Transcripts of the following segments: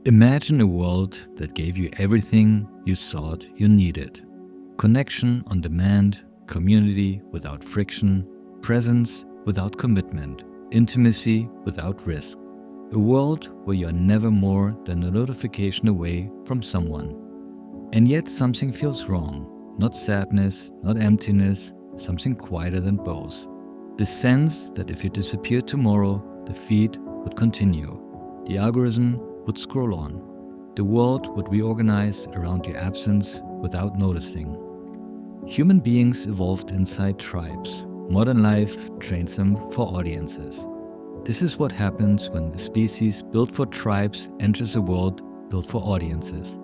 Imagine a world that gave you everything you thought you needed. Connection on demand, community without friction, presence without commitment, intimacy without risk. A world where you are never more than a notification away from someone. And yet something feels wrong. Not sadness, not emptiness, something quieter than both. The sense that if you disappeared tomorrow, the feed would continue. The algorithm would scroll on. The world would reorganize around your absence without noticing. Human beings evolved inside tribes. Modern life trains them for audiences. This is what happens when a species built for tribes enters a world built for audiences.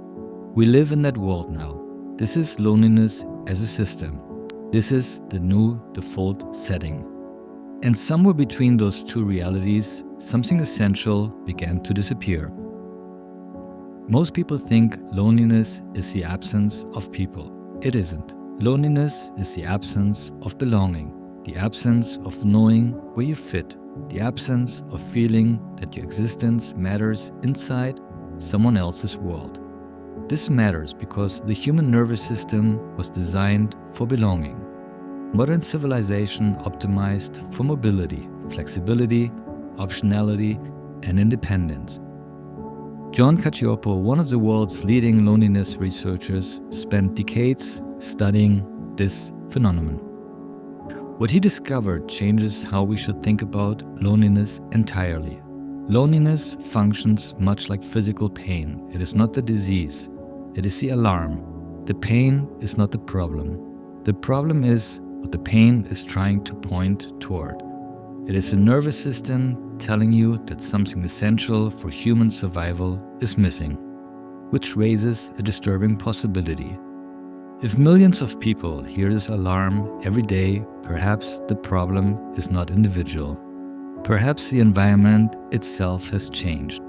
We live in that world now. This is loneliness as a system. This is the new default setting. And somewhere between those two realities, something essential began to disappear. Most people think loneliness is the absence of people. It isn't. Loneliness is the absence of belonging, the absence of knowing where you fit, the absence of feeling that your existence matters inside someone else's world. This matters because the human nervous system was designed for belonging. Modern civilization optimized for mobility, flexibility, optionality, and independence. John Cacioppo, one of the world's leading loneliness researchers, spent decades studying this phenomenon. What he discovered changes how we should think about loneliness entirely. Loneliness functions much like physical pain. It is not the disease, it is the alarm. The pain is not the problem. The problem is what the pain is trying to point toward. It is the nervous system telling you that something essential for human survival is missing, which raises a disturbing possibility. If millions of people hear this alarm every day, perhaps the problem is not individual. Perhaps the environment itself has changed.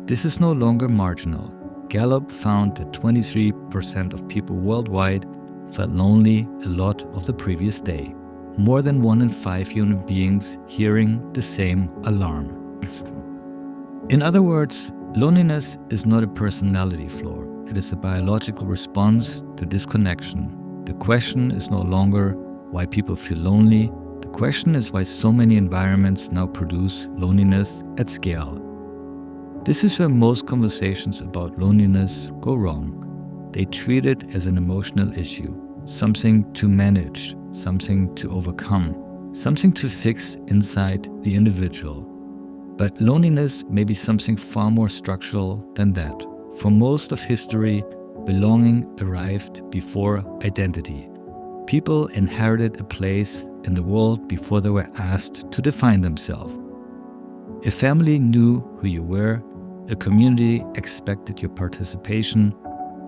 This is no longer marginal. Gallup found that 23% of people worldwide felt lonely a lot of the previous day. More than 1 in 5 human beings hearing the same alarm. In other words, loneliness is not a personality flaw. It is a biological response to disconnection. The question is no longer why people feel lonely. The question is why so many environments now produce loneliness at scale. This is where most conversations about loneliness go wrong. They treat it as an emotional issue, something to manage, something to overcome, something to fix inside the individual. But loneliness may be something far more structural than that. For most of history, belonging arrived before identity. People inherited a place in the world before they were asked to define themselves. A family knew who you were, a community expected your participation.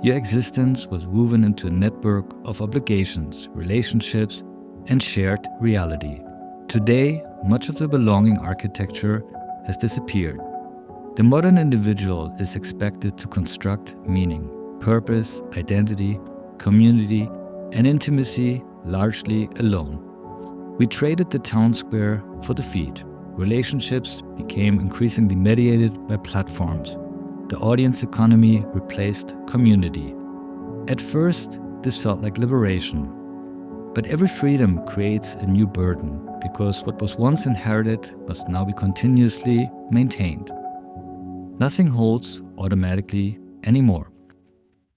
Your existence was woven into a network of obligations, relationships, and shared reality. Today, much of the belonging architecture has disappeared. The modern individual is expected to construct meaning, purpose, identity, community, and intimacy largely alone. We traded the town square for the feed. Relationships became increasingly mediated by platforms. The audience economy replaced community. At first, this felt like liberation. But every freedom creates a new burden, because what was once inherited must now be continuously maintained. Nothing holds automatically anymore.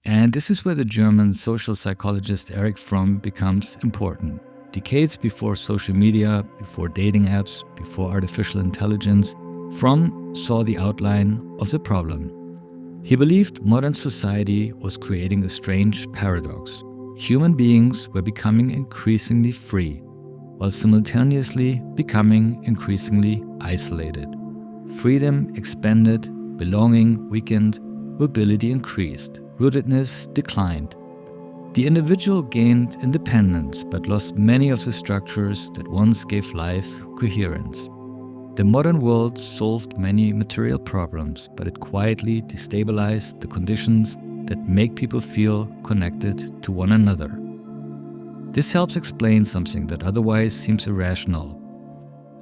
And this is where the German social psychologist Erich Fromm becomes important. Decades before social media, before dating apps, before artificial intelligence, Fromm saw the outline of the problem. He believed modern society was creating a strange paradox. Human beings were becoming increasingly free, while simultaneously becoming increasingly isolated. Freedom expanded, belonging weakened, mobility increased, rootedness declined. The individual gained independence but lost many of the structures that once gave life coherence. The modern world solved many material problems, but it quietly destabilized the conditions that make people feel connected to one another. This helps explain something that otherwise seems irrational.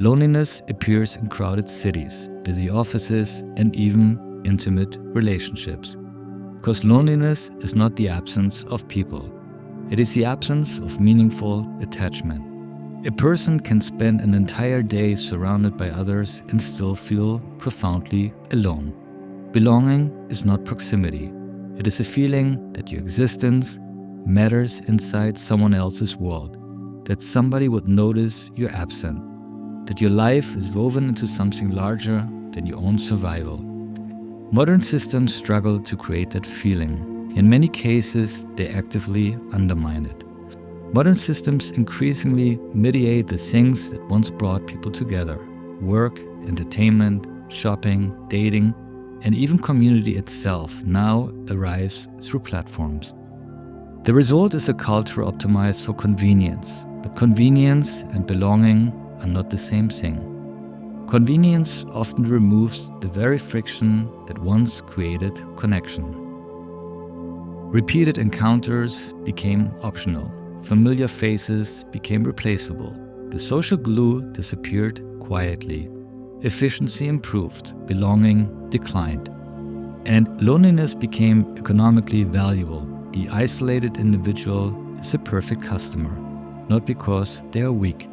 Loneliness appears in crowded cities, busy offices, and even intimate relationships. Because loneliness is not the absence of people. It is the absence of meaningful attachment. A person can spend an entire day surrounded by others and still feel profoundly alone. Belonging is not proximity. It is a feeling that your existence matters inside someone else's world, that somebody would notice you're absent, that your life is woven into something larger than your own survival. Modern systems struggle to create that feeling. In many cases, they actively undermine it. Modern systems increasingly mediate the things that once brought people together: work, entertainment, shopping, dating, and even community itself now arrives through platforms. The result is a culture optimized for convenience, but convenience and belonging are not the same thing. Convenience often removes the very friction that once created connection. Repeated encounters became optional. Familiar faces became replaceable. The social glue disappeared quietly. Efficiency improved. Belonging declined. And loneliness became economically valuable. The isolated individual is a perfect customer, not because they are weak,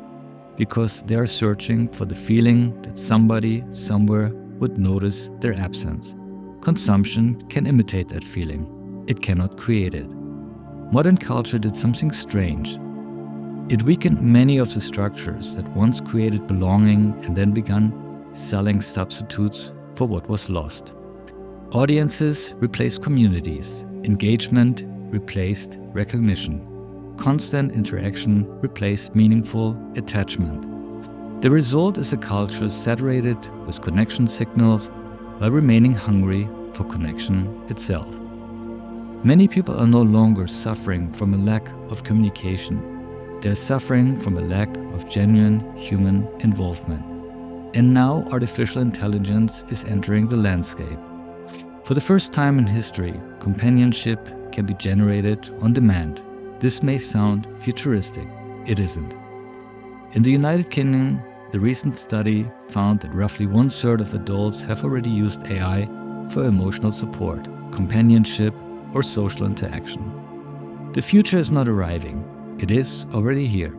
because they are searching for the feeling that somebody somewhere would notice their absence. Consumption can imitate that feeling. It cannot create it. Modern culture did something strange. It weakened many of the structures that once created belonging and then began selling substitutes for what was lost. Audiences replaced communities. Engagement replaced recognition. Constant interaction replaced meaningful attachment. The result is a culture saturated with connection signals while remaining hungry for connection itself. Many people are no longer suffering from a lack of communication. They are suffering from a lack of genuine human involvement. And now artificial intelligence is entering the landscape. For the first time in history, companionship can be generated on demand. This may sound futuristic. It isn't. In the United Kingdom, the recent study found that roughly 1/3 of adults have already used AI for emotional support, companionship, or social interaction. The future is not arriving. It is already here.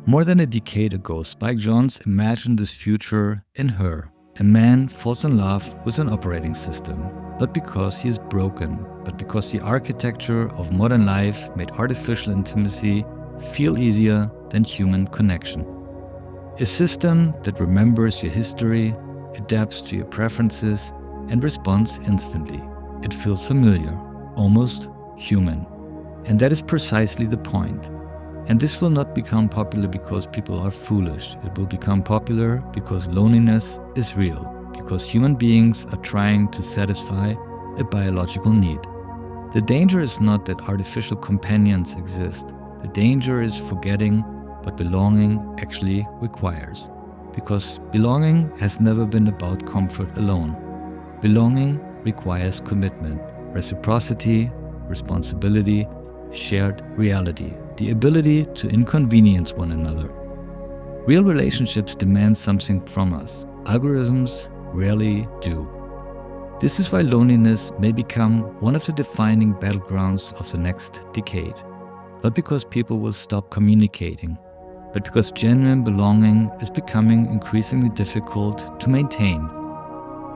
More than a decade ago, Spike Jonze imagined this future in Her. A man falls in love with an operating system, not because he is broken, but because the architecture of modern life made artificial intimacy feel easier than human connection. A system that remembers your history, adapts to your preferences, and responds instantly. It feels familiar, almost human. And that is precisely the point. And this will not become popular because people are foolish. It will become popular because loneliness is real, because human beings are trying to satisfy a biological need. The danger is not that artificial companions exist. The danger is forgetting what belonging actually requires. Because belonging has never been about comfort alone. Belonging requires commitment, reciprocity, responsibility, shared reality, the ability to inconvenience one another. Real relationships demand something from us. Algorithms rarely do. This is why loneliness may become one of the defining battlegrounds of the next decade. Not because people will stop communicating, but because genuine belonging is becoming increasingly difficult to maintain.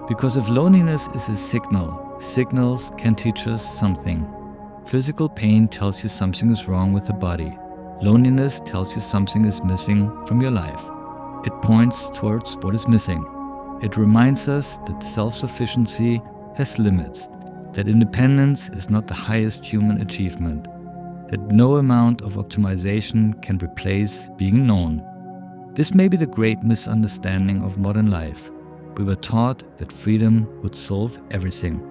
Because if loneliness is a signal, signals can teach us something. Physical pain tells you something is wrong with the body. Loneliness tells you something is missing from your life. It points towards what is missing. It reminds us that self-sufficiency has limits, that independence is not the highest human achievement, that no amount of optimization can replace being known. This may be the great misunderstanding of modern life. We were taught that freedom would solve everything.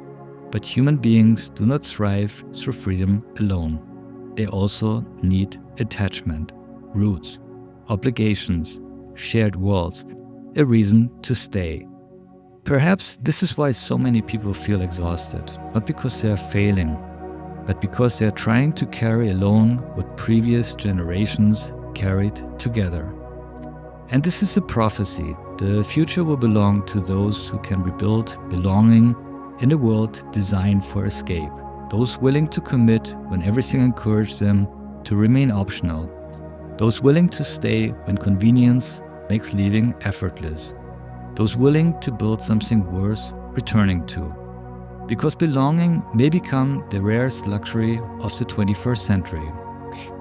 But human beings do not thrive through freedom alone. They also need attachment, roots, obligations, shared worlds, a reason to stay. Perhaps this is why so many people feel exhausted, not because they are failing, but because they are trying to carry alone what previous generations carried together. And this is a prophecy. The future will belong to those who can rebuild belonging in a world designed for escape. Those willing to commit when everything encouraged them to remain optional. Those willing to stay when convenience makes leaving effortless. Those willing to build something worth returning to. Because belonging may become the rarest luxury of the 21st century.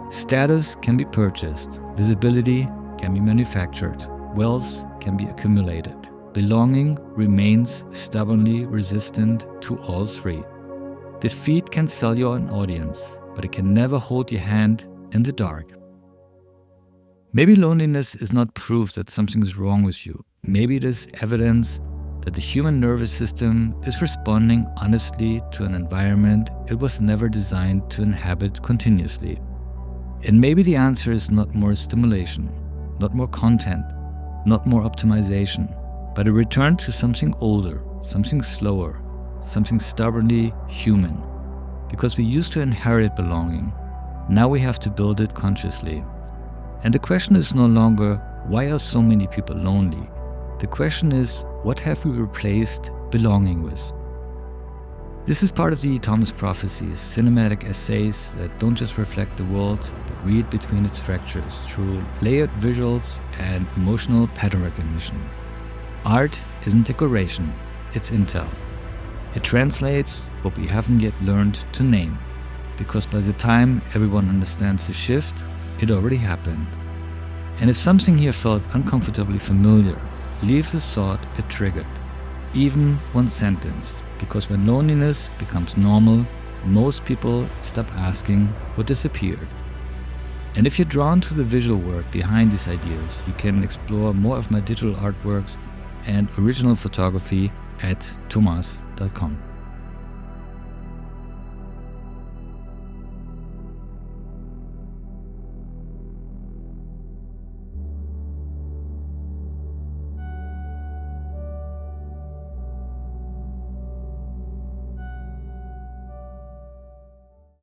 Status can be purchased, visibility can be manufactured, wealth can be accumulated. Belonging remains stubbornly resistant to all three. Defeat can sell you an audience, but it can never hold your hand in the dark. Maybe loneliness is not proof that something is wrong with you. Maybe it is evidence that the human nervous system is responding honestly to an environment it was never designed to inhabit continuously. And maybe the answer is not more stimulation, not more content, not more optimization, but a return to something older, something slower, something stubbornly human. Because we used to inherit belonging, now we have to build it consciously. And the question is no longer, why are so many people lonely? The question is, what have we replaced belonging with? This is part of the TOMAAS prophecies, cinematic essays that don't just reflect the world, but read between its fractures through layered visuals and emotional pattern recognition. Art isn't decoration, it's intel. It translates what we haven't yet learned to name, because by the time everyone understands the shift, it already happened. And if something here felt uncomfortably familiar, leave the thought it triggered. Even one sentence, because when loneliness becomes normal, most people stop asking what disappeared. And if you're drawn to the visual work behind these ideas, you can explore more of my digital artworks and original photography at tomaas.com.